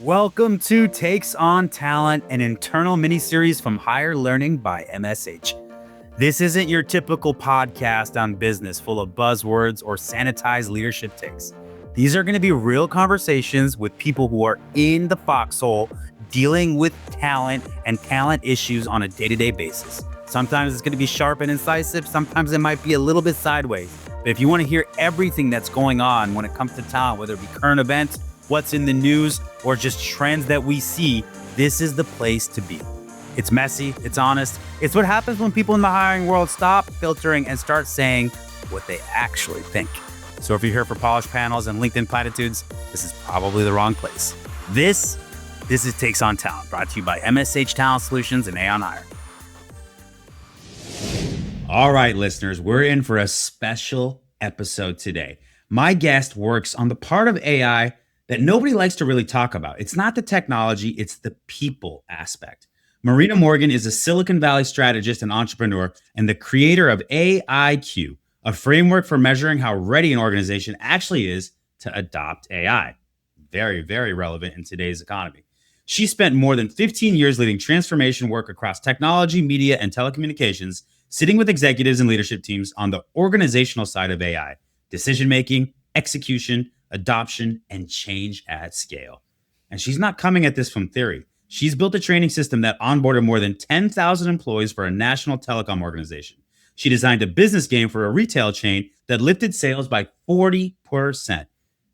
Welcome to Takes on Talent, an internal mini-series from Higher Learning by MSH. This isn't your typical podcast on business full of buzzwords or sanitized leadership takes. These are going to be real conversations with people who are in the foxhole, dealing with talent and talent issues on a day-to-day basis. Sometimes it's going to be sharp and incisive. Sometimes it might be a little bit sideways. But if you want to hear everything that's going on when it comes to talent, whether it be current events, what's in the news, or just trends that we see, this is the place to be. It's messy, it's honest. It's what happens when people in the hiring world stop filtering and start saying what they actually think. So if you're here for polished panels and LinkedIn platitudes, this is probably the wrong place. This is Takes on Talent, brought to you by MSH Talent Solutions and Aon Hire. All right, listeners, we're in for a special episode today. My guest works on the part of AI that nobody likes to really talk about. It's not the technology, it's the people aspect. Marina Morgan is a Silicon Valley strategist and entrepreneur and the creator of AIQ, a framework for measuring how ready an organization actually is to adopt AI. Very, very relevant in today's economy. She spent more than 15 years leading transformation work across technology, media, and telecommunications, sitting with executives and leadership teams on the organizational side of AI, decision-making, execution, adoption, and change at scale. And she's not coming at this from theory. She's built a training system that onboarded more than 10,000 employees for a national telecom organization. She designed a business game for a retail chain that lifted sales by 40%.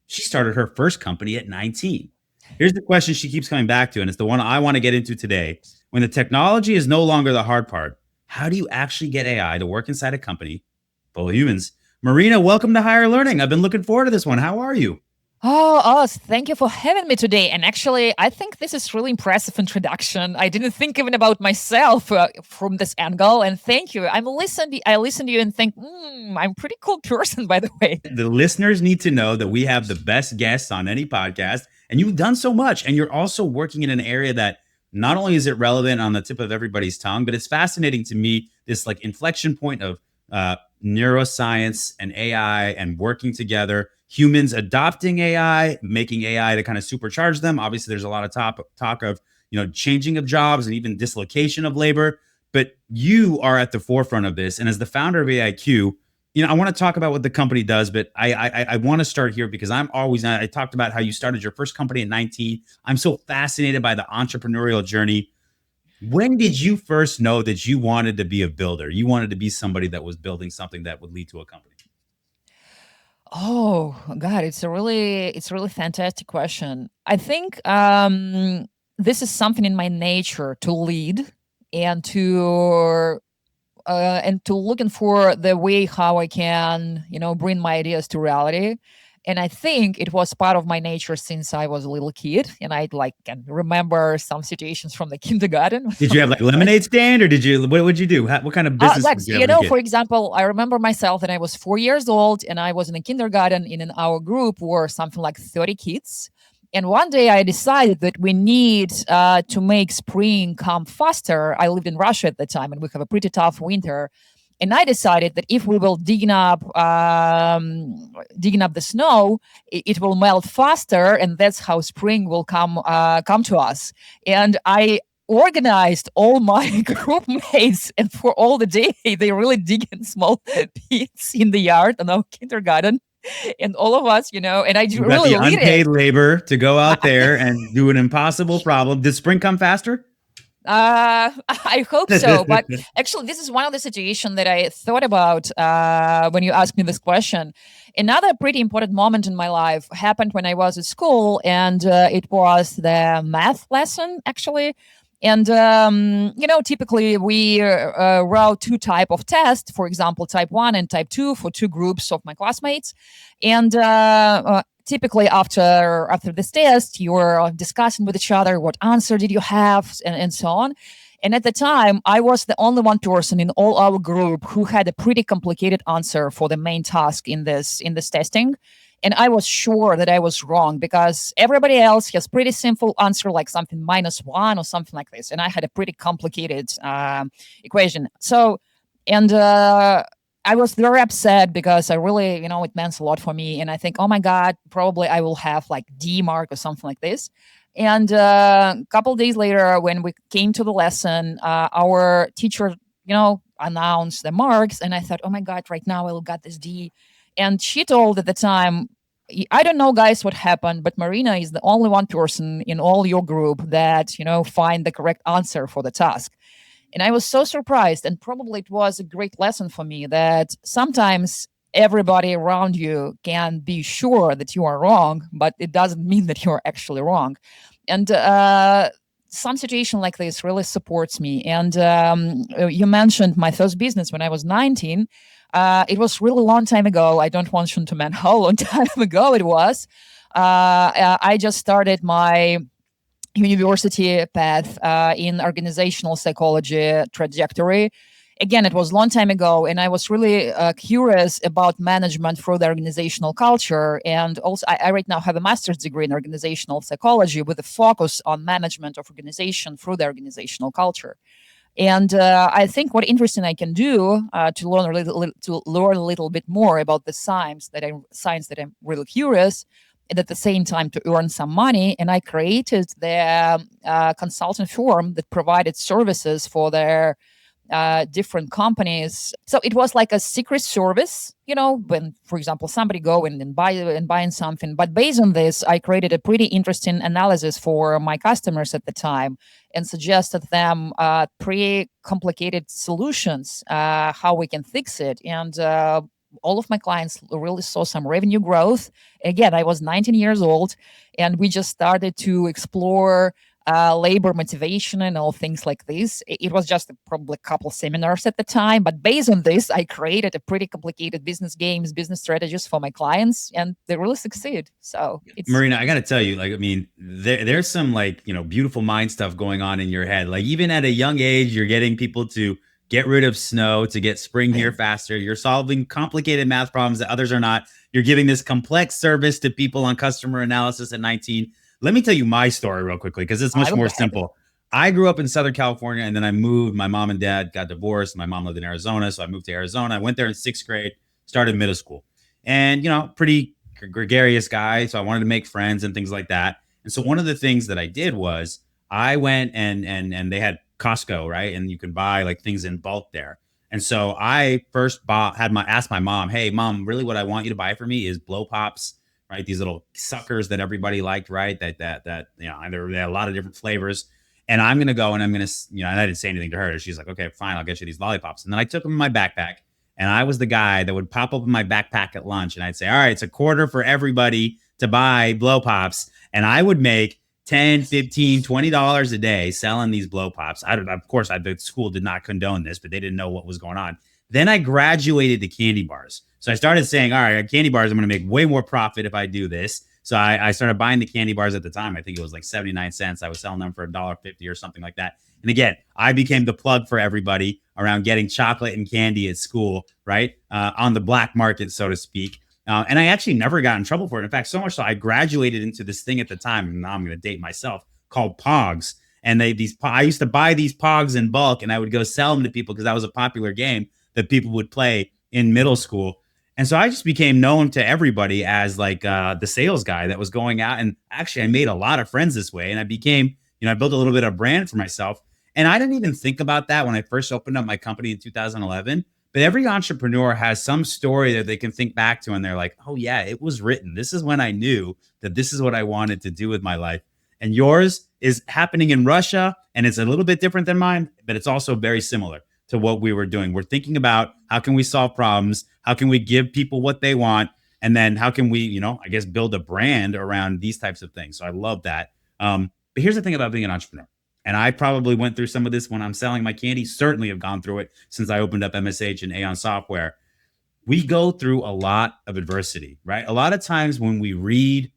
She started her first company at 19. Here's the question she keeps coming back to, and it's the one I want to get into today. When the technology is no longer the hard part, how do you actually get AI to work inside a company full of humans? Marina, welcome to Higher Learning. I've been looking forward to this one. How are you? Oh, thank you for having me today. And actually, I think this is really impressive introduction. I didn't think even about myself from this angle. And thank you. I listen to you and think, I'm a pretty cool person, by the way. The listeners need to know that we have the best guests on any podcast, and you've done so much. And you're also working in an area that not only is it relevant on the tip of everybody's tongue, but it's fascinating to me, this like inflection point of neuroscience and AI and working together, humans adopting AI, making AI to kind of supercharge them. Obviously, there's a lot of talk of, changing of jobs and even dislocation of labor, but you are at the forefront of this. And as the founder of AIQ, I want to talk about what the company does, but I want to start here because I talked about how you started your first company at 19. I'm so fascinated by the entrepreneurial journey. When did you first know that you wanted to be a builder? You wanted to be somebody that was building something that would lead to a company? Oh God, it's a really fantastic question. I think this is something in my nature to lead and to looking for the way how I can, bring my ideas to reality. And I think it was part of my nature since I was a little kid. And I can remember some situations from the kindergarten. Did you have like lemonade stand or what would you do? What kind of business did you have? For example, I remember myself that I was 4 years old and I was in a kindergarten and in our group were something like 30 kids. And one day I decided that we need to make spring come faster. I lived in Russia at the time and we have a pretty tough winter. And I decided that if we will digging up the snow, it will melt faster, and that's how spring will come to us. And I organized all my group mates, and for all the day, they really digging small pits in the yard in our kindergarten. And all of us, and I do really got the unpaid labor to go out there and do an impossible problem. Did spring come faster? I hope so. But actually, this is one of the situations that I thought about when you asked me this question. Another pretty important moment in my life happened when I was at school, and it was the math lesson, actually. And, typically we wrote two type of tests, for example, type 1 and type 2 for two groups of my classmates. And typically after this test, you're discussing with each other, what answer did you have, and so on. And at the time, I was the only one person in all our group who had a pretty complicated answer for the main task in this testing. And I was sure that I was wrong because everybody else has pretty simple answer, like something -1 or something like this. And I had a pretty complicated equation. So, and I was very upset because I really, it meant a lot for me. And I think, oh my God, probably I will have like D mark or something like this. And a couple days later, when we came to the lesson, our teacher, announced the marks, and I thought, oh my God, right now I will get this D. And she told at the time, I don't know, guys, what happened, but Marina is the only one person in all your group that, find the correct answer for the task. And I was so surprised. And probably it was a great lesson for me that sometimes everybody around you can be sure that you are wrong, but it doesn't mean that you're actually wrong. And some situation like this really supports me. And you mentioned my first business when I was 19. It was really long time ago. I don't want you to mention how long time ago it was. I just started my university path in organizational psychology trajectory. Again, it was a long time ago, and I was really curious about management through the organizational culture. And also, I right now have a master's degree in organizational psychology with a focus on management of organization through the organizational culture. And I think what interesting I can do to learn a little bit more about the science that I'm really curious, and at the same time to earn some money. And I created the consulting firm that provided services for their different companies. So it was like a secret service, when, for example, somebody go in and buying something. But based on this, I created a pretty interesting analysis for my customers at the time and suggested them pretty complicated solutions, how we can fix it. And all of my clients really saw some revenue growth. Again, I was 19 years old, and we just started to explore labor motivation and all things like this. It was just probably a couple seminars at the time, but based on this, I created a pretty complicated business games, business strategies for my clients, and they really succeed. So it's Marina, I got to tell you, like, I mean, there's some like, beautiful mind stuff going on in your head. Like, even at a young age, you're getting people to get rid of snow, to get spring here faster. You're solving complicated math problems that others are not. You're giving this complex service to people on customer analysis at 19. Let me tell you my story real quickly, because it's much more simple. I grew up in Southern California, and then I moved. My mom and dad got divorced. My mom lived in Arizona, so I moved to Arizona. I went there in sixth grade, started middle school, and pretty gregarious guy, so I wanted to make friends and things like that. And so one of the things that I did was I went and they had Costco, right? And you can buy like things in bulk there. And so I first asked my mom, hey mom, really what I want you to buy for me is blow pops, right? These little suckers that everybody liked, right? That there are a lot of different flavors. And I'm gonna go and I'm gonna, and I didn't say anything to her. She's like, okay, fine, I'll get you these lollipops. And then I took them in my backpack, and I was the guy that would pop up in my backpack at lunch, and I'd say, all right, it's a quarter for everybody to buy blow pops. And I would make 10, 15, $20 a day selling these blow pops. Of course, the school did not condone this, but they didn't know what was going on. Then I graduated to candy bars. So I started saying, all right, candy bars, I'm going to make way more profit if I do this. So I started buying the candy bars at the time. I think it was like 79 cents. I was selling them for $1.50 or something like that. And again, I became the plug for everybody around getting chocolate and candy at school, right? On the black market, so to speak. And I actually never got in trouble for it. In fact, so much so I graduated into this thing at the time, and now I'm going to date myself, called Pogs. And I used to buy these Pogs in bulk, and I would go sell them to people because that was a popular game that people would play in middle school. And so I just became known to everybody as like the sales guy that was going out. And actually, I made a lot of friends this way. And I became, I built a little bit of brand for myself. And I didn't even think about that when I first opened up my company in 2011. But every entrepreneur has some story that they can think back to. And they're like, oh, yeah, it was written. This is when I knew that this is what I wanted to do with my life. And yours is happening in Russia. And it's a little bit different than mine, but it's also very similar to what we were doing. We're thinking about how can we solve problems? How can we give people what they want? And then how can we, I guess, build a brand around these types of things? So I love that. But here's the thing about being an entrepreneur. And I probably went through some of this when I'm selling my candy, certainly have gone through it since I opened up MSH and Aon Software. We go through a lot of adversity, right? A lot of times when we read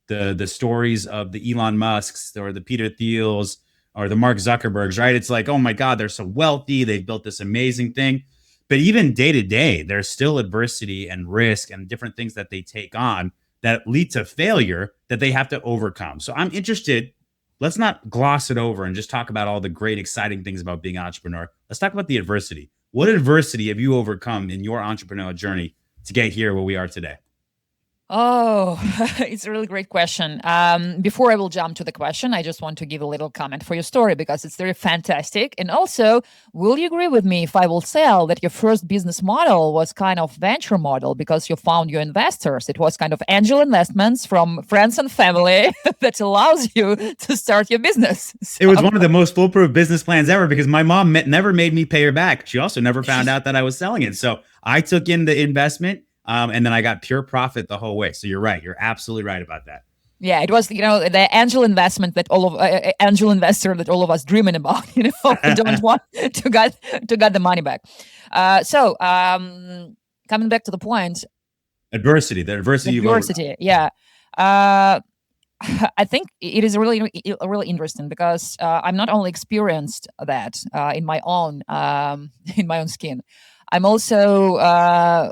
the stories of the Elon Musks or the Peter Thiels or the Mark Zuckerbergs, right? It's like, oh my God, they're so wealthy. They've built this amazing thing. But even day to day, there's still adversity and risk and different things that they take on that lead to failure that they have to overcome. So I'm interested. Let's not gloss it over and just talk about all the great, exciting things about being an entrepreneur. Let's talk about the adversity. What adversity have you overcome in your entrepreneurial journey to get here where we are today? Oh, it's a really great question. Before I will jump to the question, I just want to give a little comment for your story because it's very fantastic. And also, will you agree with me if I will say that your first business model was kind of venture model because you found your investors? It was kind of angel investments from friends and family that allows you to start your business. It was one of the most foolproof business plans ever because my mom never made me pay her back. She also never found out that I was selling it. So I took in the investment, and then I got pure profit the whole way. So you're right. You're absolutely right about that. Yeah, it was the angel investment that all of angel investor that all of us dreaming about. We don't want to get the money back. Coming back to the point, Adversity, the adversity you've overcome. adversity. Yeah. Uh, I think it is really interesting because I'm not only experienced that in my own in my own skin. I'm also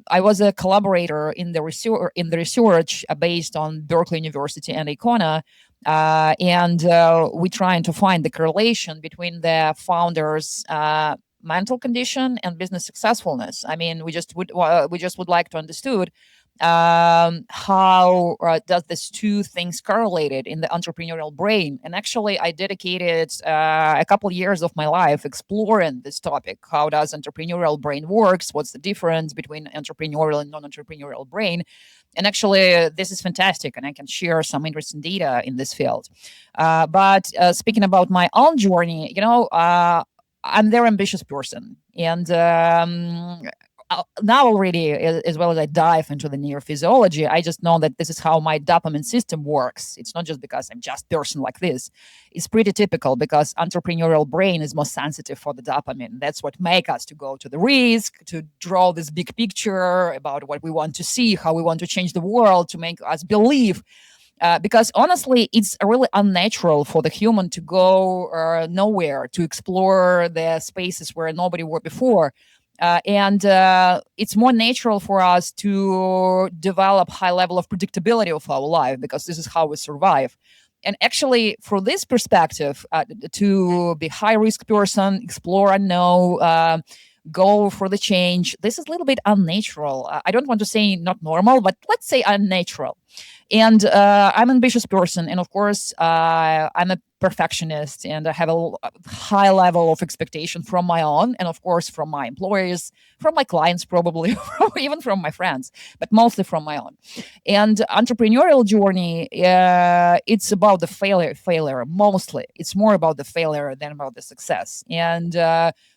I was a collaborator in the research based on Berkeley University and Icona, and we trying to find the correlation between the founders' mental condition and business successfulness. I mean, we just would like to understood how does these two things correlated in the entrepreneurial brain. And actually I dedicated a couple years of my life exploring this topic. How does entrepreneurial brain works? What's the difference between entrepreneurial and non-entrepreneurial brain? And actually this is fantastic and I can share some interesting data in this field. But speaking about my own journey, I'm a very ambitious person, and now already, as well as I dive into the neurophysiology, I just know that this is how my dopamine system works. It's not just because I'm just person like this. It's pretty typical because entrepreneurial brain is more sensitive for the dopamine. That's what make us to go to the risk, to draw this big picture about what we want to see, how we want to change the world, to make us believe. Because honestly, it's really unnatural for the human to go nowhere, to explore the spaces where nobody were before. And it's more natural for us to develop high level of predictability of our life because this is how we survive. And actually, for this perspective, to be high risk person, explore and know, go for the change, this is a little bit unnatural. I don't want to say not normal, but let's say unnatural. And I'm an ambitious person, and of course, I'm a perfectionist, and I have a high level of expectation from my own, and of course, from my employers, from my clients, probably, even from my friends, but mostly from my own. And entrepreneurial journey, it's about the failure mostly. It's more about the failure than about the success. And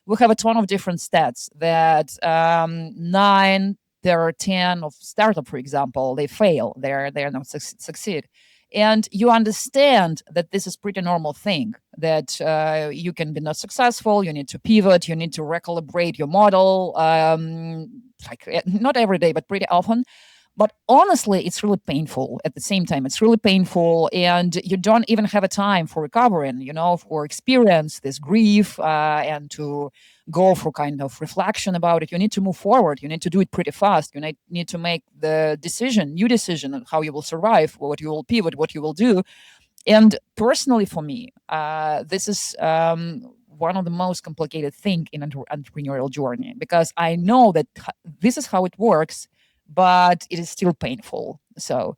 we have a ton of different stats that 9 there are 10 of startup, for example, they fail, they're not succeed. And you understand that this is pretty normal thing, that you can be not successful, you need to pivot, you need to recalibrate your model, not every day, but pretty often. But honestly, it's really painful at the same time. It's really painful, and you don't even have a time for recovering, for experience this grief and to go for kind of reflection about it. You need to move forward. You need to do it pretty fast. You need to make the new decision on how you will survive, what you will pivot, what you will do. And personally, for me, this is one of the most complicated thing in entrepreneurial journey because I know that this is how it works, but it is still painful. So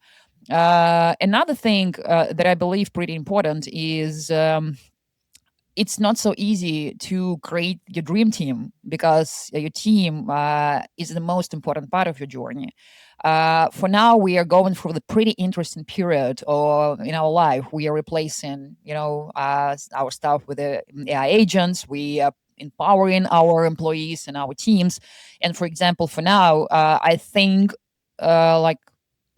another thing that I believe pretty important is it's not so easy to create your dream team because your team is the most important part of your journey. For now, we are going through the pretty interesting period in our life. We are replacing, our stuff with the AI agents. We are empowering our employees and our teams. And for example, for now, I think like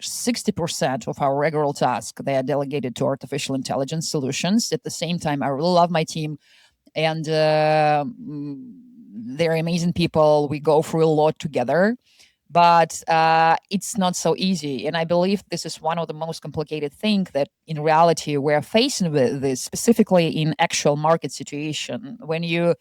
60% of our regular tasks, they are delegated to artificial intelligence solutions. At the same time, I really love my team, and they're amazing people. We go through a lot together, but it's not so easy. And I believe this is one of the most complicated things that in reality we're facing with this, specifically in actual market situation. When you,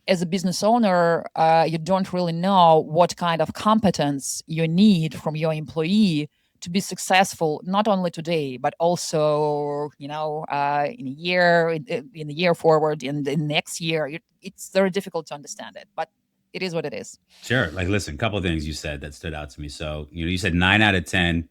as a business owner, you don't really know what kind of competence you need from your employee to be successful, not only today, but also, in a year, in the year forward, in the next year. It's very difficult to understand it. But it is what it is. Sure. Like, listen, a couple of things you said that stood out to me. So, you said 9 out of 10,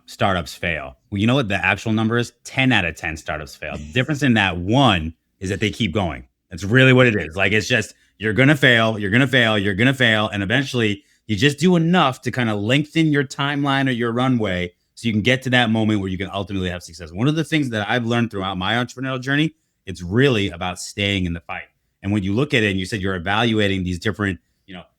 startups fail. Well, you know what the actual number is? 10 out of 10 startups fail. The difference in that one is that they keep going. That's really what it is. Like, it's just, you're going to fail, you're going to fail, you're going to fail. And eventually you just do enough to kind of lengthen your timeline or your runway so you can get to that moment where you can ultimately have success. One of the things that I've learned throughout my entrepreneurial journey, it's really about staying in the fight. And when you look at it and you said you're evaluating these different,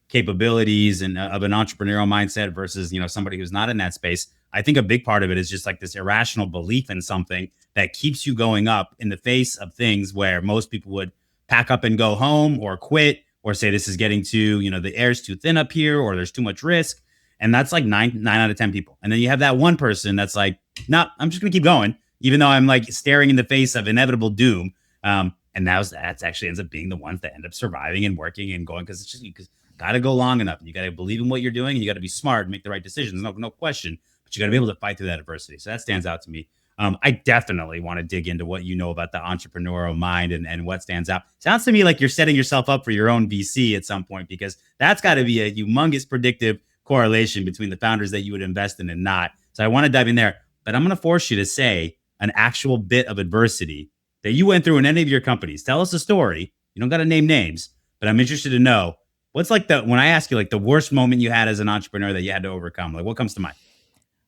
capabilities and of an entrepreneurial mindset versus, somebody who's not in that space, I think a big part of it is just like this irrational belief in something that keeps you going up in the face of things where most people would pack up and go home or quit or say this is getting too, the air's too thin up here or there's too much risk. And that's like nine out of 10 people. And then you have that one person that's like, nah, I'm just going to keep going, even though I'm like staring in the face of inevitable doom. And that's actually ends up being the ones that end up surviving and working and going because it's just because got to go long enough. You got to believe in what you're doing and you got to be smart and make the right decisions. No question, but you got to be able to fight through that adversity. So that stands out to me. I definitely want to dig into what you know about the entrepreneurial mind and what stands out. Sounds to me like you're setting yourself up for your own VC at some point, because that's got to be a humongous predictive correlation between the founders that you would invest in and not. So I want to dive in there, but I'm going to force you to say an actual bit of adversity that you went through in any of your companies. Tell us a story. You don't got to name names, but I'm interested to know what's like when I ask you like the worst moment you had as an entrepreneur that you had to overcome. Like, what comes to mind?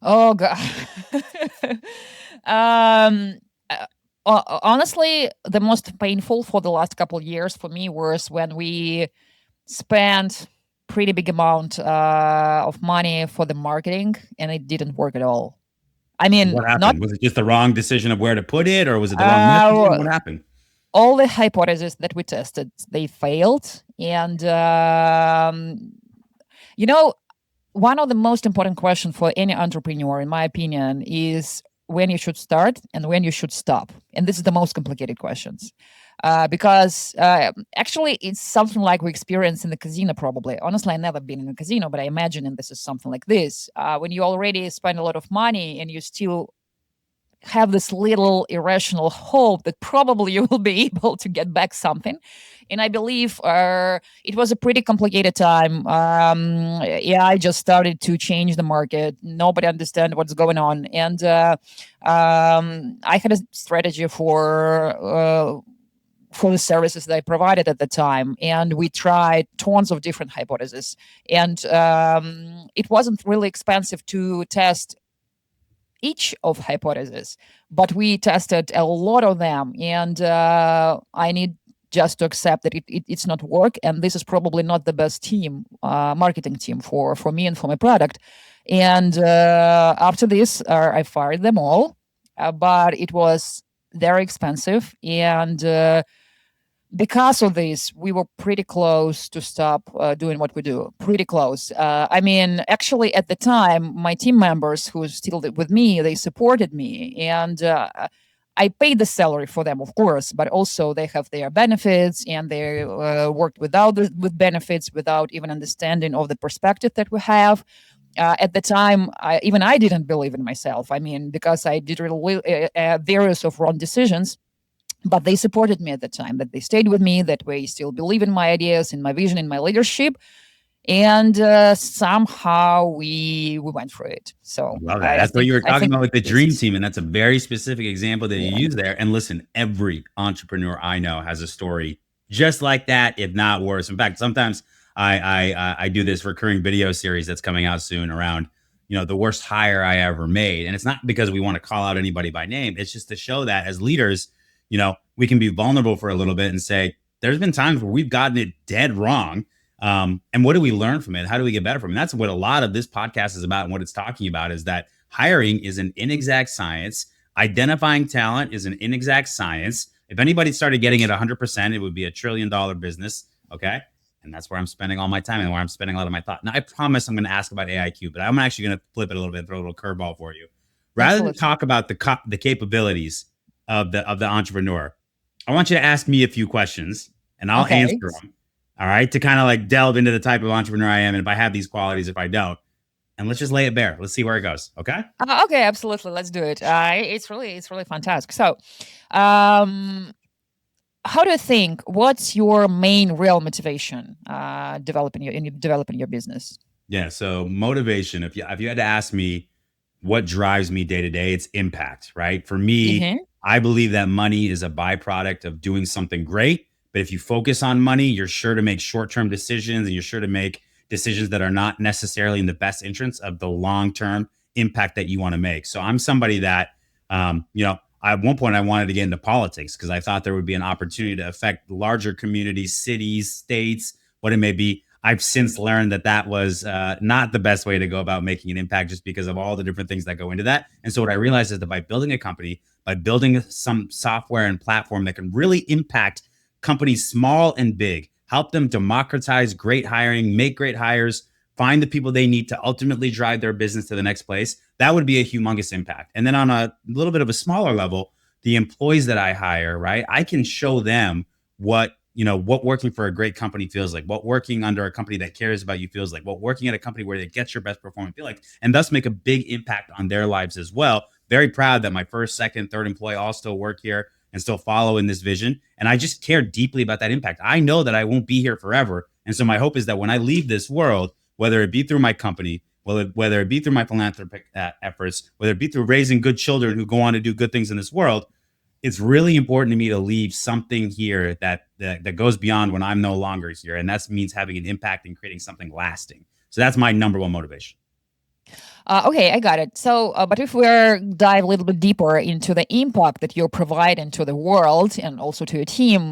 Oh God. Honestly, the most painful for the last couple of years for me was when we spent pretty big amount of money for the marketing and it didn't work at all. I mean, What happened? not Was it just the wrong decision of where to put it, or was it the wrong messaging? What happened? all the hypotheses that we tested, they failed. And, one of the most important questions for any entrepreneur, in my opinion, is when you should start and when you should stop. And this is the most complicated questions. Because actually, it's something like we experience in the casino, probably. Honestly, I've never been in a casino, but I imagine this is something like this. When you already spend a lot of money and you still have this little irrational hope that probably you will be able to get back something. And I believe it was a pretty complicated time. I just started to change the market. Nobody understand what's going on. And I had a strategy for the services that I provided at the time. And we tried tons of different hypotheses. And it wasn't really expensive to test each of hypotheses, but we tested a lot of them. And I need just to accept that it's not work. And this is probably not the best team, marketing team for me and for my product. And after this, I fired them all, but it was very expensive. And because of this, we were pretty close to stop doing what we do. Pretty close. Actually, at the time, my team members who still with me, they supported me. And I paid the salary for them, of course, but also they have their benefits and they worked with benefits without even understanding of the perspective that we have. At the time, I didn't believe in myself. Because I did various of wrong decisions. But they supported me at the time, that they stayed with me, that they still believe in my ideas, in my vision, in my leadership. And somehow we went through it. So love that. That's what you were talking about with the dream team. And that's a very specific example that you use there. And listen, every entrepreneur I know has a story just like that, if not worse. In fact, sometimes I do this recurring video series that's coming out soon around, the worst hire I ever made. And it's not because we want to call out anybody by name. It's just to show that as leaders, we can be vulnerable for a little bit and say, there's been times where we've gotten it dead wrong. And what do we learn from it? How do we get better from it? And that's what a lot of this podcast is about. And what it's talking about is that hiring is an inexact science. Identifying talent is an inexact science. If anybody started getting it 100%, it would be $1 trillion business. Okay. And that's where I'm spending all my time and where I'm spending a lot of my thought. Now, I promise I'm going to ask about AIQ, but I'm actually going to flip it a little bit, throw a little curveball for you. Rather than talk about the capabilities of the entrepreneur, I want you to ask me a few questions and I'll answer them. All right. To kind of like delve into the type of entrepreneur I am. And if I have these qualities, if I don't, and let's just lay it bare. Let's see where it goes. Okay. Okay. Absolutely. Let's do it. It's really fantastic. So, how do you think? What's your main real motivation developing your business? Yeah. So motivation, if you had to ask me what drives me day to day, it's impact, right? For me, Hmm. I believe that money is a byproduct of doing something great. But if you focus on money, you're sure to make short-term decisions and you're sure to make decisions that are not necessarily in the best interest of the long-term impact that you want to make. So I'm somebody that, at one point I wanted to get into politics because I thought there would be an opportunity to affect larger communities, cities, states, what it may be. I've since learned that that was not the best way to go about making an impact just because of all the different things that go into that. And so what I realized is that by building a company, by building some software and platform that can really impact companies small and big, help them democratize great hiring, make great hires, find the people they need to ultimately drive their business to the next place, that would be a humongous impact. And then on a little bit of a smaller level, the employees that I hire, right? I can show them what working for a great company feels like, what working under a company that cares about you feels like, what working at a company where they get your best performance feel like, and thus make a big impact on their lives as well. Very proud that my first, second, third employee all still work here and still follow in this vision. And I just care deeply about that impact. I know that I won't be here forever. And so my hope is that when I leave this world, whether it be through my company, whether it be through my philanthropic efforts, whether it be through raising good children who go on to do good things in this world, it's really important to me to leave something here that goes beyond when I'm no longer here. And that means having an impact and creating something lasting. So that's my number one motivation. Okay, I got it. So, but if we're dive a little bit deeper into the impact that you're providing to the world and also to your team,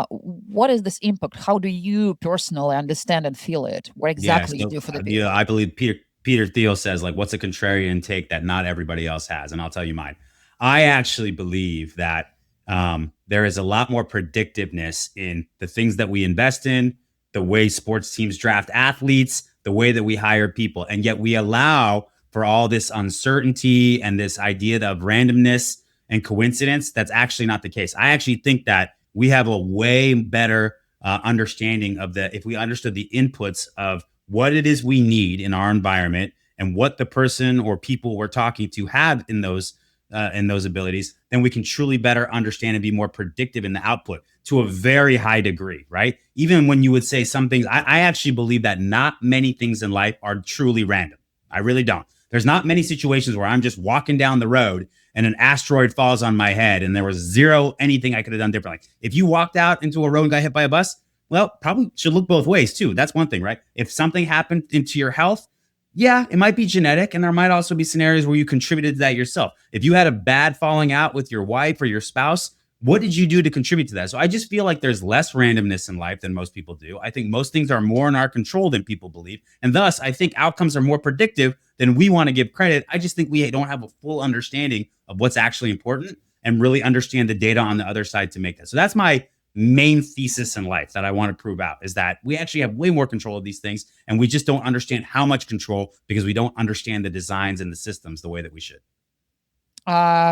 what is this impact? How do you personally understand and feel it? What Yeah. exactly you So do for the people? I believe Peter Thiel says, like, what's a contrarian take that not everybody else has? And I'll tell you mine. I actually believe that there is a lot more predictiveness in the things that we invest in, the way sports teams draft athletes, the way that we hire people. And yet we allow for all this uncertainty and this idea of randomness and coincidence. That's actually not the case. I actually think that we have a way better understanding of if we understood the inputs of what it is we need in our environment and what the person or people we're talking to have in those abilities, then we can truly better understand and be more predictive in the output to a very high degree, right? Even when you would say some things, I actually believe that not many things in life are truly random. I really don't. There's not many situations where I'm just walking down the road and an asteroid falls on my head and there was zero anything I could have done differently. If you walked out into a road and got hit by a bus, well, probably should look both ways too. That's one thing, right? If something happened into your health, yeah, it might be genetic, and there might also be scenarios where you contributed to that yourself. If you had a bad falling out with your wife or your spouse, what did you do to contribute to that? So I just feel like there's less randomness in life than most people do. I think most things are more in our control than people believe. And thus, I think outcomes are more predictive than we want to give credit. I just think we don't have a full understanding of what's actually important and really understand the data on the other side to make that. So that's my main thesis in life that I want to prove out, is that we actually have way more control of these things and we just don't understand how much control because we don't understand the designs and the systems the way that we should.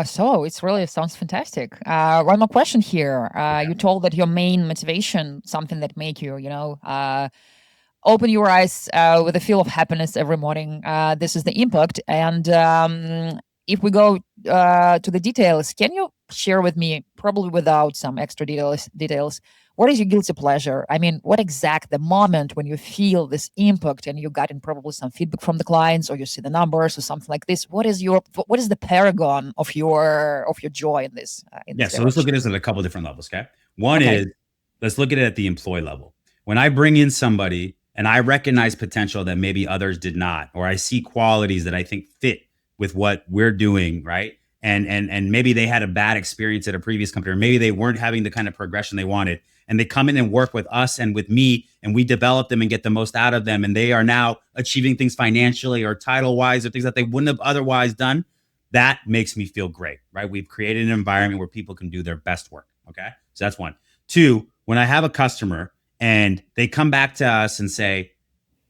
So it's really sounds fantastic. One more question here. You told that your main motivation, something that make you, open your eyes with a feel of happiness every morning. This is the impact. And if we go to the details, can you share with me, probably without some extra details, what is your guilty pleasure? I mean, what exact the moment when you feel this impact and you got in probably some feedback from the clients or you see the numbers or something like this? What is the paragon of your joy in this Yeah. So let's look direction? at this at a couple different levels. Okay. One Okay. is, let's look at it at the employee level. When I bring in somebody and I recognize potential that maybe others did not, or I see qualities that I think fit with what we're doing, right? And maybe they had a bad experience at a previous company, or maybe they weren't having the kind of progression they wanted. And they come in and work with us and with me, and we develop them and get the most out of them. And they are now achieving things financially or title wise or things that they wouldn't have otherwise done. That makes me feel great, right? We've created an environment where people can do their best work. Okay. So that's one. Two, when I have a customer and they come back to us and say,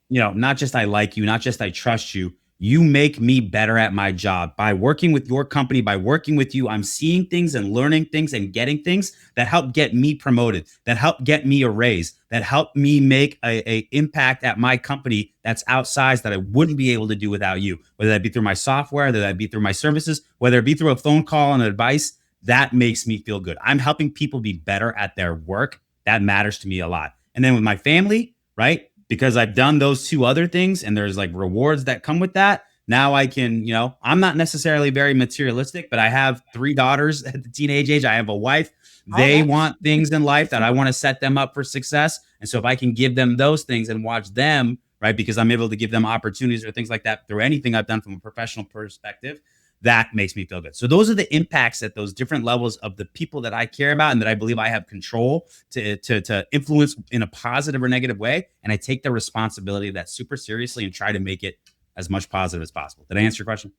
not just I like you, not just I trust you, you make me better at my job. By working with your company, by working with you, I'm seeing things and learning things and getting things that help get me promoted, that help get me a raise, that help me make a impact at my company that's outsized that I wouldn't be able to do without you, whether that be through my software, whether that be through my services, whether it be through a phone call and advice. that makes me feel good. I'm helping people be better at their work. That matters to me a lot. And then with my family, right? Because I've done those two other things and there's like rewards that come with that. Now I can, I'm not necessarily very materialistic, but I have 3 daughters at the teenage age. I have a wife. Oh, They nice. want things in life that I want to set them up for success. And so if I can give them those things and watch them, right, because I'm able to give them opportunities or things like that through anything I've done from a professional perspective, that makes me feel good. So those are the impacts at those different levels of the people that I care about and that I believe I have control to influence in a positive or negative way. And I take the responsibility of that super seriously and try to make it as much positive as possible. Did I answer your question?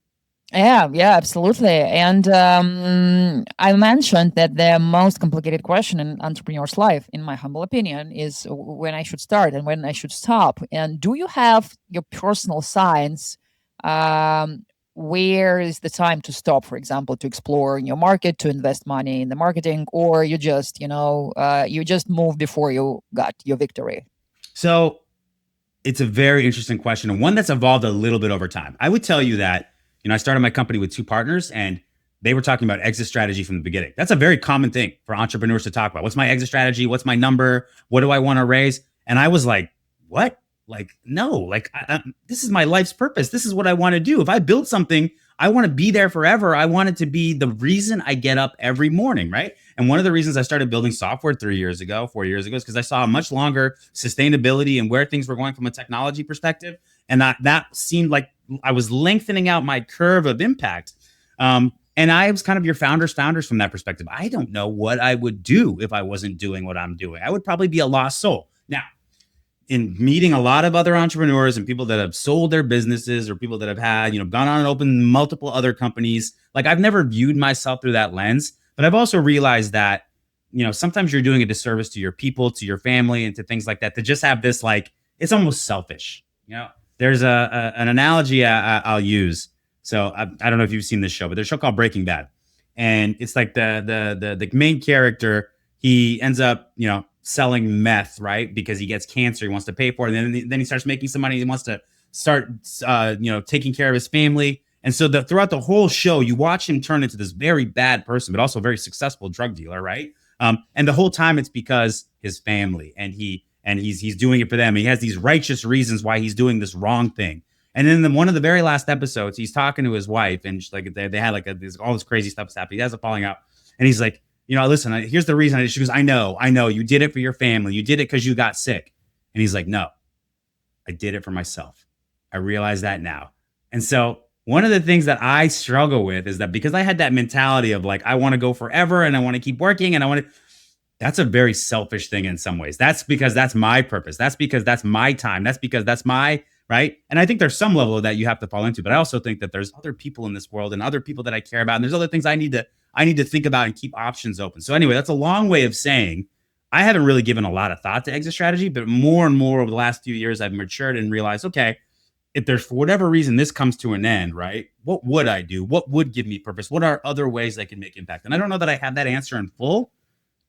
Yeah, absolutely. And I mentioned that the most complicated question in entrepreneur's life, in my humble opinion, is when I should start and when I should stop. And do you have your personal signs? Where is the time to stop, for example, to explore in your market, to invest money in the marketing, or you just, you just move before you got your victory? So it's a very interesting question and one that's evolved a little bit over time. I would tell you that, I started my company with 2 partners and they were talking about exit strategy from the beginning. That's a very common thing for entrepreneurs to talk about. What's my exit strategy? What's my number? What do I want to raise? And I was like, what? Like, no, like this is my life's purpose. This is what I want to do. If I build something, I want to be there forever. I want it to be the reason I get up every morning, right? And one of the reasons I started building software 4 years ago, is because I saw a much longer sustainability and where things were going from a technology perspective. And that seemed like I was lengthening out my curve of impact. And I was kind of your founders from that perspective. I don't know what I would do if I wasn't doing what I'm doing. I would probably be a lost soul. Now, in meeting a lot of other entrepreneurs and people that have sold their businesses or people that have had, gone on and opened multiple other companies, like I've never viewed myself through that lens, but I've also realized that, sometimes you're doing a disservice to your people, to your family, and to things like that, to just have this, like, it's almost selfish. There's an analogy I'll use. So I don't know if you've seen this show, but there's a show called Breaking Bad, and it's like the main character, he ends up, selling meth, right? Because he gets cancer, he wants to pay for it. And then he starts making some money. He wants to start, taking care of his family. And so throughout the whole show, you watch him turn into this very bad person, but also a very successful drug dealer, right? And the whole time it's because his family and he's doing it for them. He has these righteous reasons why he's doing this wrong thing. And then one of the very last episodes, he's talking to his wife, and like they had like all this crazy stuff's happening. He has a falling out, and he's like, listen, here's the reason. She goes, I know, you did it for your family. You did it because you got sick. And he's like, no, I did it for myself. I realize that now. And so one of the things that I struggle with is that because I had that mentality of like, I want to go forever and I want to keep working and that's a very selfish thing in some ways. That's because that's my purpose. That's because that's my time. That's because that's my, right? And I think there's some level of that you have to fall into, but I also think that there's other people in this world and other people that I care about. And there's other things I need to think about and keep options open. So anyway, that's a long way of saying I haven't really given a lot of thought to exit strategy, but more and more over the last few years, I've matured and realized, okay, if there's for whatever reason this comes to an end, right? What would I do? What would give me purpose? What are other ways I can make impact? And I don't know that I have that answer in full,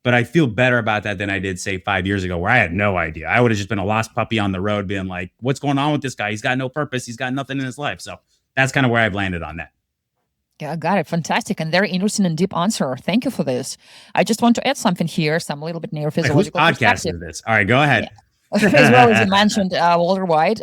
but I feel better about that than I did, say, 5 years ago, where I had no idea. I would have just been a lost puppy on the road being like, what's going on with this guy? He's got no purpose. He's got nothing in his life. So that's kind of where I've landed on that. Yeah, got it. Fantastic and very interesting and deep answer. Thank you for this. I just want to add something here, some little bit neurophysiological Whose podcast perspective. is this? All right, go ahead. Yeah. As well as you mentioned, Walter White.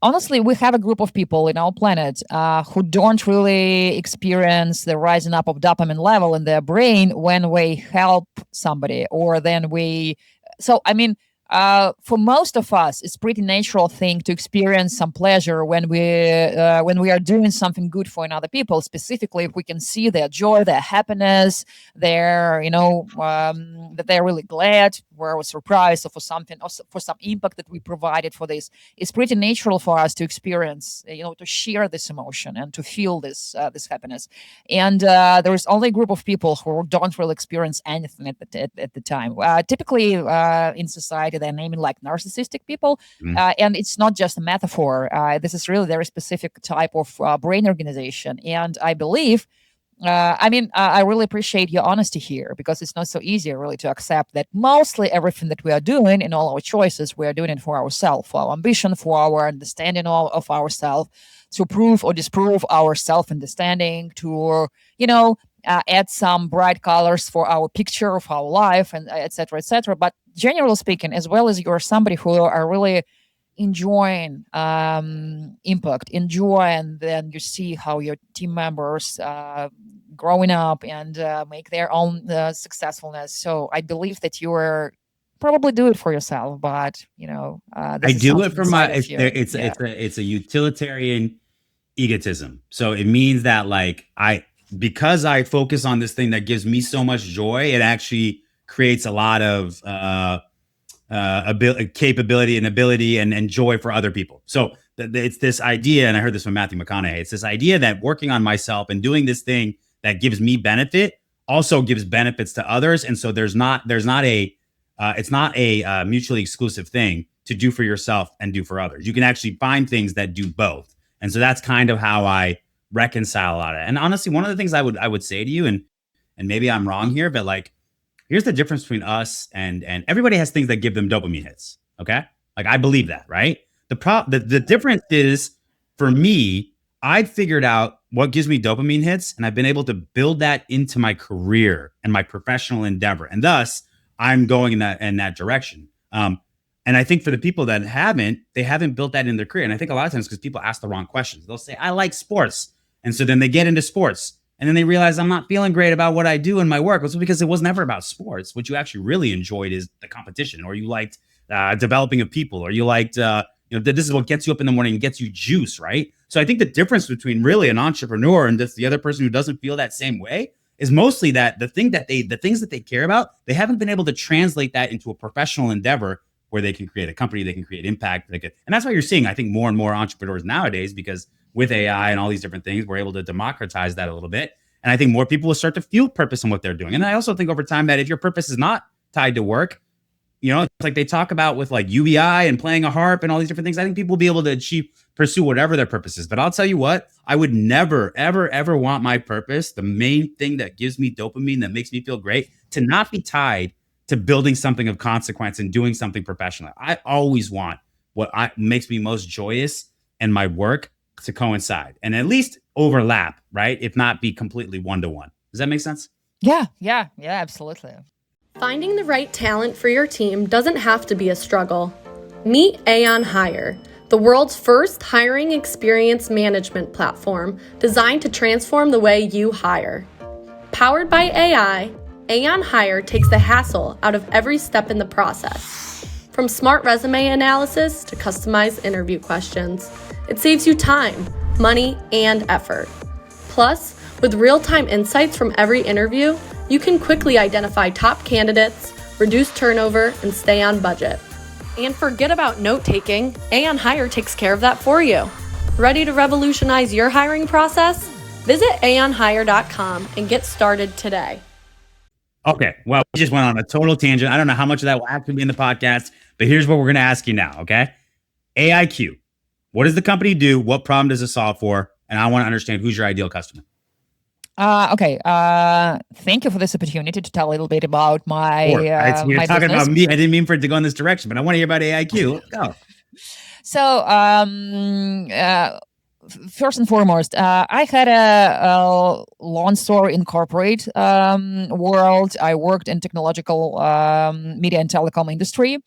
Honestly, we have a group of people in our planet who don't really experience the rising up of dopamine level in their brain when we help somebody, or then we. So, I mean, for most of us, it's pretty natural thing to experience some pleasure when we are doing something good for another people. Specifically, if we can see their joy, their happiness, their that they're really glad, we're surprised, or for something, or for some impact that we provided for this. It's pretty natural for us to experience, to share this emotion and to feel this happiness. And there is only a group of people who don't really experience anything at the time. Typically, in society, they're naming like narcissistic people. And it's not just a metaphor. This is really very specific type of brain organization. And I believe, I really appreciate your honesty here, because it's not so easy really to accept that mostly everything that we are doing in all our choices, we are doing it for ourselves, for our ambition, for our understanding of ourselves, to prove or disprove our self-understanding, to, add some bright colors for our picture of our life, and et cetera, et cetera. But generally speaking, as well as you're somebody who are really enjoying impact, enjoy, and then you see how your team members growing up and make their own successfulness. So I believe that you are probably do it for yourself, but I this is do it something for my inside of you. Yeah. it's a utilitarian egotism. So it means that like because I focus on this thing that gives me so much joy, it actually creates a lot of capability and ability and joy for other people. So it's this idea, and I heard this from Matthew McConaughey. It's this idea that working on myself and doing this thing that gives me benefit also gives benefits to others, and so there's not a it's not a mutually exclusive thing to do for yourself and do for others. You can actually find things that do both, and so that's kind of how I reconcile a lot of it. And honestly, one of the things I would say to you, and maybe I'm wrong here, but like here's the difference between us and everybody has things that give them dopamine hits. Okay. Like I believe that, right? The difference is for me, I figured out what gives me dopamine hits and I've been able to build that into my career and my professional endeavor. And thus I'm going in that direction. And I think for the people that they haven't built that in their career. And I think a lot of times because people ask the wrong questions, they'll say, I like sports. And so then they get into sports. And then they realize I'm not feeling great about what I do in my work. It's because it was never about sports. What you actually really enjoyed is the competition, or you liked developing of people, or you liked, this is what gets you up in the morning and gets you juice, right? So I think the difference between really an entrepreneur and just the other person who doesn't feel that same way is mostly that the things that they care about, they haven't been able to translate that into a professional endeavor where they can create a company, they can create impact. And that's why you're seeing, I think, more and more entrepreneurs nowadays, because with AI and all these different things, we're able to democratize that a little bit. And I think more people will start to feel purpose in what they're doing. And I also think over time that if your purpose is not tied to work, it's like they talk about with like UBI and playing a harp and all these different things. I think people will be able to pursue whatever their purpose is. But I'll tell you what, I would never, ever, ever want my purpose, the main thing that gives me dopamine, that makes me feel great, to not be tied to building something of consequence and doing something professional. I always want what makes me most joyous and my work to coincide and at least overlap, right? If not be completely one-to-one. Does that make sense? Yeah, absolutely. Finding the right talent for your team doesn't have to be a struggle. Meet Aon Hire, the world's first hiring experience management platform designed to transform the way you hire. Powered by AI, Aon Hire takes the hassle out of every step in the process. From smart resume analysis to customized interview questions, it saves you time, money, and effort. Plus, with real-time insights from every interview, you can quickly identify top candidates, reduce turnover, and stay on budget. And forget about note-taking, Aon Hire takes care of that for you. Ready to revolutionize your hiring process? Visit aonhire.com and get started today. Okay, well, we just went on a total tangent. I don't know how much of that will actually be in the podcast, but here's what we're going to ask you now, okay? AIQ, what does the company do? What problem does it solve for? And I want to understand who's your ideal customer. Okay. Thank you for this opportunity to tell a little bit about my You're my talking business. about me. I didn't mean for it to go in this direction, but I want to hear about AIQ. Let's go. So, first and foremost, I had a long story in corporate world. I worked in technological media and telecom industry,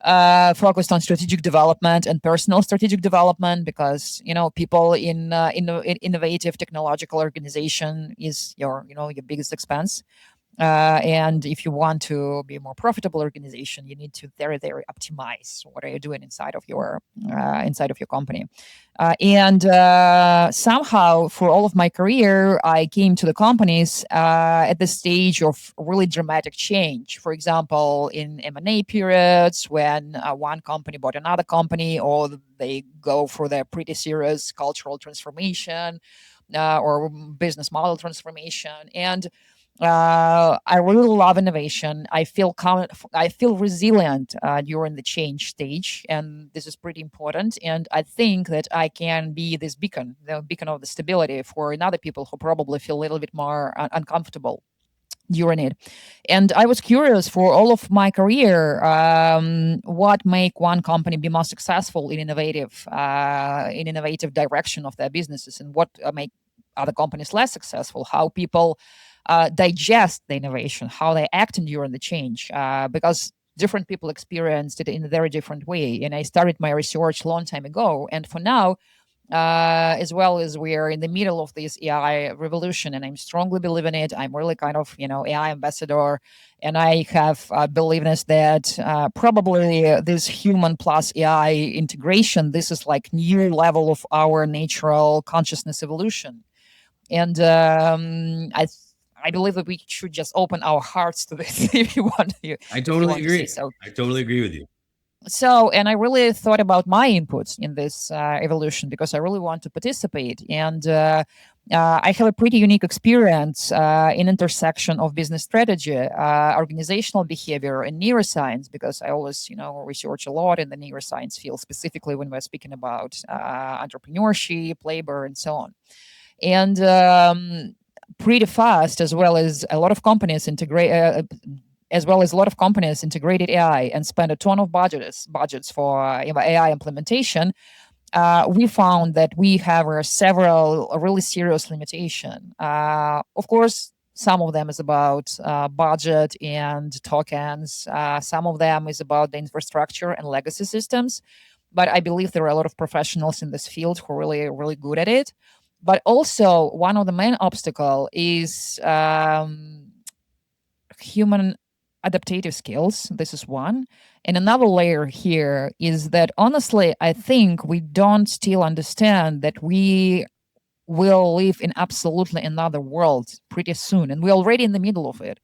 focused on strategic development and personal strategic development, because people in innovative technological organization is your biggest expense. And if you want to be a more profitable organization, you need to very, very optimize what are you doing inside of your company. And somehow, for all of my career, I came to the companies at the stage of really dramatic change. For example, in M&A periods, when one company bought another company, or they go for their pretty serious cultural transformation or business model transformation. And I really love innovation. I feel resilient during the change stage, and this is pretty important. And I think that I can be this beacon, the beacon of the stability for other people who probably feel a little bit more uncomfortable during it. And I was curious for all of my career, what make one company be more successful in innovative direction of their businesses, and what make other companies less successful. How people digest the innovation, how they act during the change, because different people experienced it in a very different way. And I started my research a long time ago. And for now, as well as we are in the middle of this AI revolution, and I'm strongly believe in it. I'm really kind of, AI ambassador, and I have believeness that probably this human plus AI integration, this is like new level of our natural consciousness evolution. And I believe that we should just open our hearts to this if you want to. I totally agree. So. I totally agree with you. So, and I really thought about my inputs in this evolution because I really want to participate. And I have a pretty unique experience in intersection of business strategy, organizational behavior, and neuroscience, because I always, research a lot in the neuroscience field, specifically when we're speaking about entrepreneurship, labor, and so on. And pretty fast, as well as a lot of companies integrated AI and spend a ton of budgets for AI implementation. We found that we have several really serious limitations. Of course, some of them is about budget and tokens. Some of them is about the infrastructure and legacy systems. But I believe there are a lot of professionals in this field who are really, really good at it. But also, one of the main obstacles is human adaptive skills. This is one. And another layer here is that, honestly, I think we don't still understand that we will live in absolutely another world pretty soon. And we're already in the middle of it.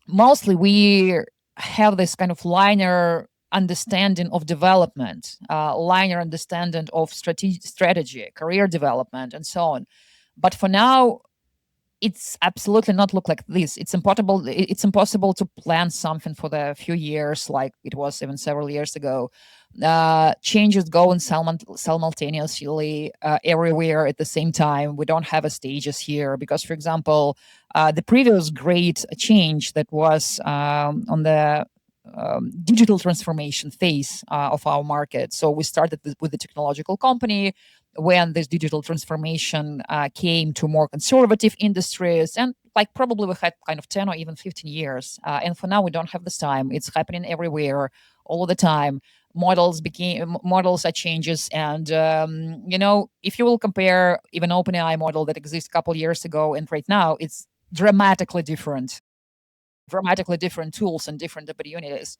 Mostly we have this kind of linear understanding of development, linear understanding of strategy, career development, and so on. But for now, it's absolutely not look like this. It's impossible to plan something for the few years like it was even several years ago. Changes go in simultaneously everywhere at the same time. We don't have a stages here because, for example, the previous great change that was on the digital transformation phase of our market. So we started with the technological company. When this digital transformation came to more conservative industries, and like probably we had kind of 10 or even 15 years. And for now, we don't have this time. It's happening everywhere, all the time. Models are changes. And, if you will compare even OpenAI model that exists a couple years ago and right now, it's dramatically different tools and different opportunities.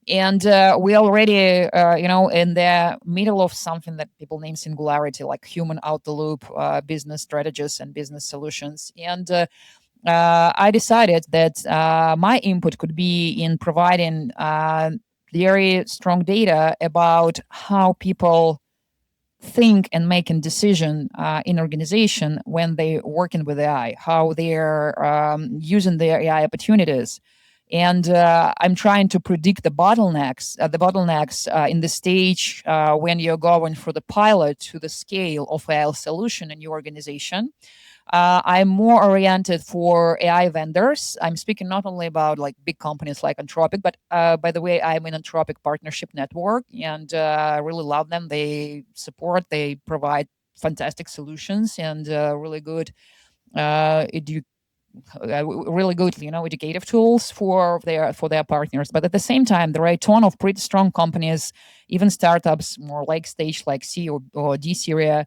And we already, in the middle of something that people name singularity, like human out the loop, business strategies and business solutions. And I decided that my input could be in providing very strong data about how people think and making decision in organization when they're working with AI, how they're using their AI opportunities. And I'm trying to predict the bottlenecks in the stage when you're going from the pilot to the scale of AI solution in your organization. I'm more oriented for AI vendors. I'm speaking not only about like big companies like Anthropic, but by the way, I'm in Anthropic partnership network and I really love them. They provide fantastic solutions and really good educative tools for their partners. But at the same time, there are a ton of pretty strong companies, even startups, more like stage like C or D series,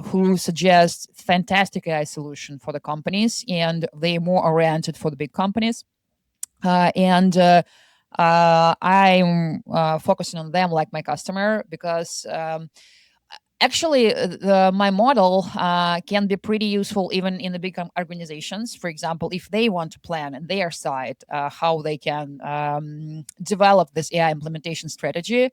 who suggest fantastic AI solution for the companies, and they're more oriented for the big companies. I'm focusing on them like my customer because actually, my model can be pretty useful even in the big organizations. For example, if they want to plan on their side how they can develop this AI implementation strategy.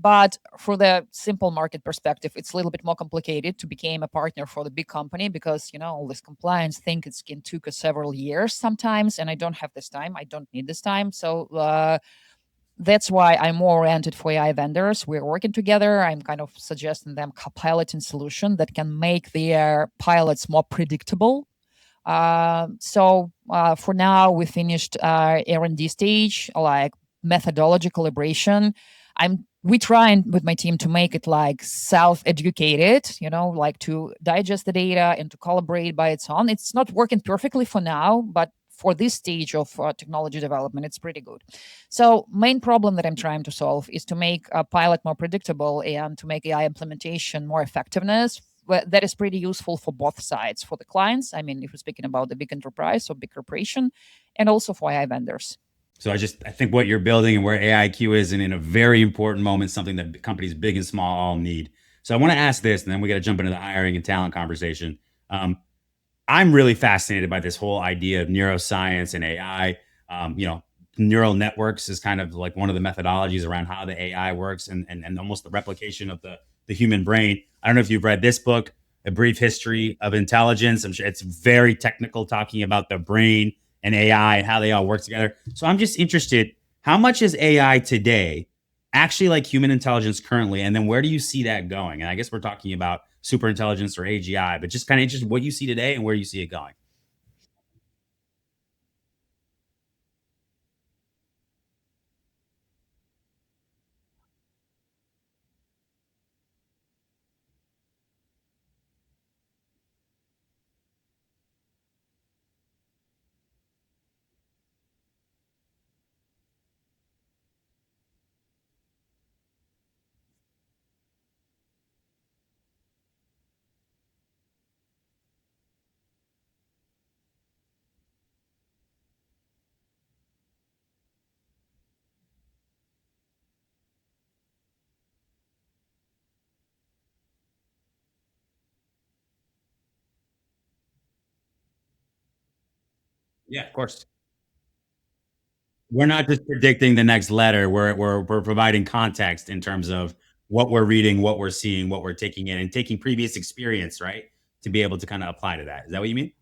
But for the simple market perspective, it's a little bit more complicated to become a partner for the big company because, all this compliance thing, it can take several years sometimes. And I don't have this time. I don't need this time. So that's why I'm more oriented for AI vendors. We're working together. I'm kind of suggesting them piloting solution that can make their pilots more predictable. So for now, we finished R&D stage, like methodology calibration. I'm we try and with my team to make it like self-educated, like to digest the data and to collaborate by its own. It's not working perfectly for now, but for this stage of technology development, it's pretty good. So main problem that I'm trying to solve is to make a pilot more predictable and to make AI implementation more effectiveness. That is pretty useful for both sides, for the clients. I mean, if we're speaking about the big enterprise or big corporation, and also for AI vendors. So I think what you're building and where AIQ is in a very important moment, something that companies big and small all need. So I want to ask this, and then we got to jump into the hiring and talent conversation. I'm really fascinated by this whole idea of neuroscience and AI. Neural networks is kind of like one of the methodologies around how the AI works and almost the replication of the human brain. I don't know if you've read this book, A Brief History of Intelligence. I'm sure it's very technical, talking about the brain and AI and how they all work together. So I'm just interested, how much is AI today actually like human intelligence currently? And then where do you see that going? And I guess we're talking about super intelligence or AGI, but just kind of interested what you see today and where you see it going. Yeah, of course. We're not just predicting the next letter. We're providing context in terms of what we're reading, what we're seeing, what we're taking in, and taking previous experience, right, to be able to kind of apply to that. Is that what you mean?